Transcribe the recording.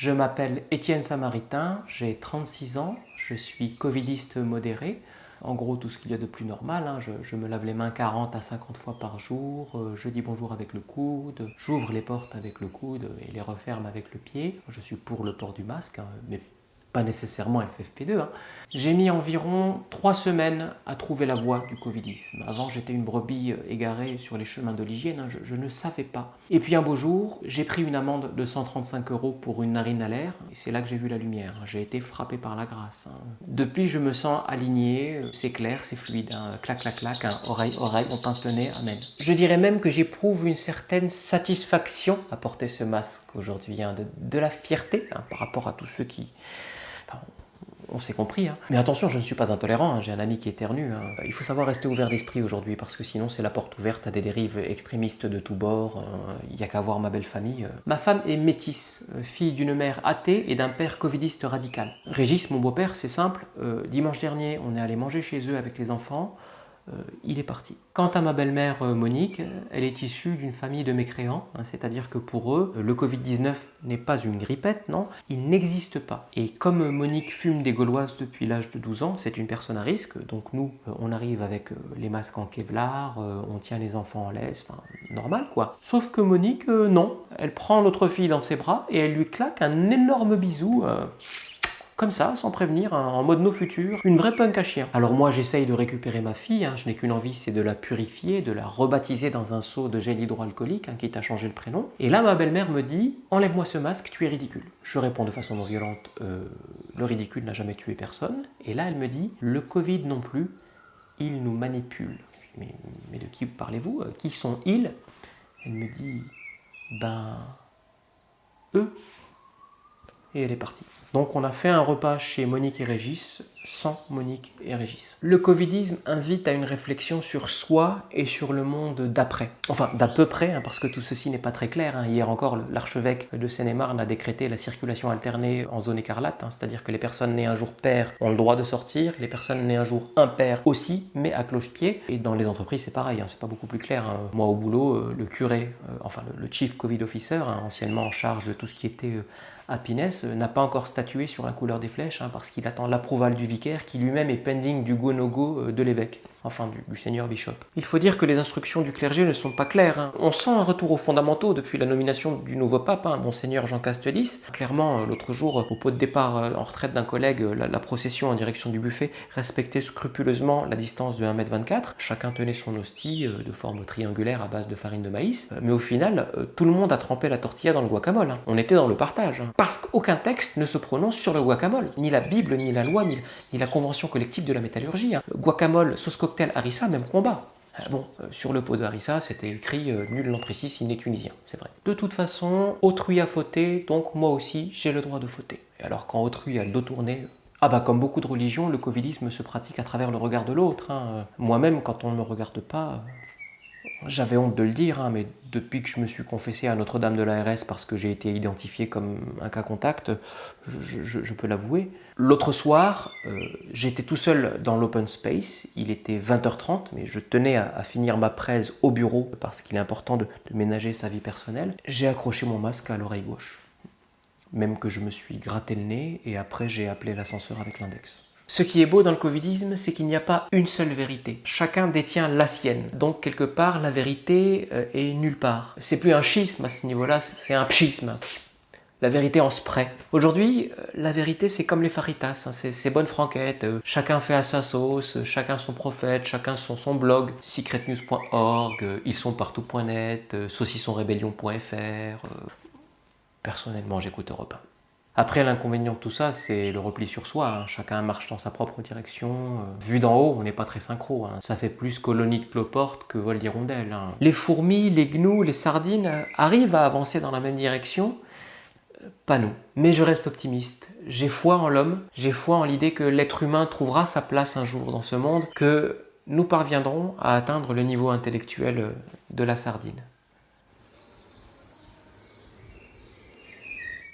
Je m'appelle Étienne Samaritain, j'ai 36 ans, je suis covidiste modéré. En gros, tout ce qu'il y a de plus normal, hein. Je me lave les mains 40 à 50 fois par jour, je dis bonjour avec le coude, j'ouvre les portes avec le coude et les referme avec le pied. Je suis pour le port du masque, hein, mais pas nécessairement FFP2. Hein. J'ai mis environ 3 semaines à trouver la voie du covidisme. Avant, j'étais une brebis égarée sur les chemins de l'hygiène, hein, je ne savais pas. Et puis un beau jour, j'ai pris une amende de 135 € pour une narine à l'air, et c'est là que j'ai vu la lumière. J'ai été frappé par la grâce. Hein. Depuis, je me sens aligné, c'est clair, c'est fluide. Hein. Clac, clac, clac, hein. Oreille, oreille, on pince le nez, amen. Je dirais même que j'éprouve une certaine satisfaction à porter ce masque aujourd'hui, hein, de la fierté, hein, par rapport à tous ceux qui... Enfin, on s'est compris, hein. Mais attention, je ne suis pas intolérant, hein. J'ai un ami qui éternue. Hein. Il faut savoir rester ouvert d'esprit aujourd'hui, parce que sinon c'est la porte ouverte à des dérives extrémistes de tous bords. Il n'y a qu'à voir ma belle famille. Ma femme est métisse, fille d'une mère athée et d'un père covidiste radical. Régis, mon beau-père, c'est simple. Dimanche dernier, on est allé manger chez eux avec les enfants. Il est parti. Quant à ma belle-mère Monique, elle est issue d'une famille de mécréants, hein, c'est-à-dire que pour eux, le Covid-19 n'est pas une grippette, non, il n'existe pas. Et comme Monique fume des gauloises depuis l'âge de 12 ans, c'est une personne à risque, donc nous, on arrive avec les masques en Kevlar, on tient les enfants en laisse, enfin, normal quoi. Sauf que Monique, non, elle prend notre fille dans ses bras et elle lui claque un énorme bisou, comme ça, sans prévenir, hein, en mode no futur, une vraie punk à chien. Alors moi, j'essaye de récupérer ma fille, hein, je n'ai qu'une envie, c'est de la purifier, de la rebaptiser dans un seau de gel hydroalcoolique, hein, quitte à changer le prénom. Et là, ma belle-mère me dit « Enlève-moi ce masque, tu es ridicule ». Je réponds de façon non violente « Le ridicule n'a jamais tué personne ». Et là, elle me dit « Le Covid non plus, il nous manipule ». Mais de qui parlez-vous? Qui sont ils? Elle me dit « Ben... eux ». Et elle est partie. Donc on a fait un repas chez Monique et Régis, sans Monique et Régis. Le covidisme invite à une réflexion sur soi et sur le monde d'après. Enfin, d'à peu près, hein, parce que tout ceci n'est pas très clair. Hein. Hier encore, l'archevêque de Seine-et-Marne a décrété la circulation alternée en zone écarlate, hein, c'est-à-dire que les personnes nées un jour pair ont le droit de sortir, les personnes nées un jour impair aussi, mais à cloche-pied. Et dans les entreprises, c'est pareil, hein, c'est pas beaucoup plus clair. Hein. Moi, au boulot, le curé, enfin le chief Covid officer, hein, anciennement en charge de tout ce qui était... Happiness n'a pas encore statué sur la couleur des flèches, hein, parce qu'il attend l'approuval du vicaire qui lui-même est pending du go-no-go de l'évêque, enfin du seigneur bishop. Il faut dire que les instructions du clergé ne sont pas claires. Hein. On sent un retour aux fondamentaux depuis la nomination du nouveau pape, hein, monseigneur Jean Castelis. Clairement, l'autre jour, au pot de départ en retraite d'un collègue, la procession en direction du buffet respectait scrupuleusement la distance de 1,24 m. Chacun tenait son hostie de forme triangulaire à base de farine de maïs. Mais au final, tout le monde a trempé la tortilla dans le guacamole. Hein. On était dans le partage. Hein. Parce qu'aucun texte ne se prononce sur le guacamole. Ni la Bible, ni la loi, ni la convention collective de la métallurgie. Hein. Guacamole, sauce cocktail, harissa, même combat. Bon, sur le pot de harissa, c'était écrit « Nul n'entre ici s'il n'est tunisien », c'est vrai. De toute façon, autrui a fauté, donc moi aussi, j'ai le droit de fauter. Et alors quand autrui a le dos tourné... Ah bah comme beaucoup de religions, le covidisme se pratique à travers le regard de l'autre. Hein. Moi-même, quand on ne me regarde pas... J'avais honte de le dire, hein, mais depuis que je me suis confessé à Notre-Dame de l'ARS parce que j'ai été identifié comme un cas contact, je peux l'avouer. L'autre soir, j'étais tout seul dans l'open space, il était 20h30, mais je tenais à finir ma presse au bureau parce qu'il est important de ménager sa vie personnelle. J'ai accroché mon masque à l'oreille gauche, même que je me suis gratté le nez et après j'ai appelé l'ascenseur avec l'index. Ce qui est beau dans le covidisme, c'est qu'il n'y a pas une seule vérité. Chacun détient la sienne. Donc, quelque part, la vérité est nulle part. C'est plus un schisme à ce niveau-là, c'est un pschisme. La vérité en spray. Aujourd'hui, la vérité, c'est comme les faritas, hein, c'est bonne franquette. Chacun fait à sa sauce, chacun son prophète, chacun son blog. secretnews.org, ilssonpartout.net, saucissonrébellion.fr. Personnellement, j'écoute Europe 1. Après, l'inconvénient de tout ça, c'est le repli sur soi. Hein. Chacun marche dans sa propre direction. Vu d'en haut, on n'est pas très synchro. Hein. Ça fait plus colonie de cloporte que vol d'hirondelle. Hein. Les fourmis, les gnous, les sardines arrivent à avancer dans la même direction. Pas nous. Mais je reste optimiste. J'ai foi en l'homme. J'ai foi en l'idée que l'être humain trouvera sa place un jour dans ce monde, que nous parviendrons à atteindre le niveau intellectuel de la sardine.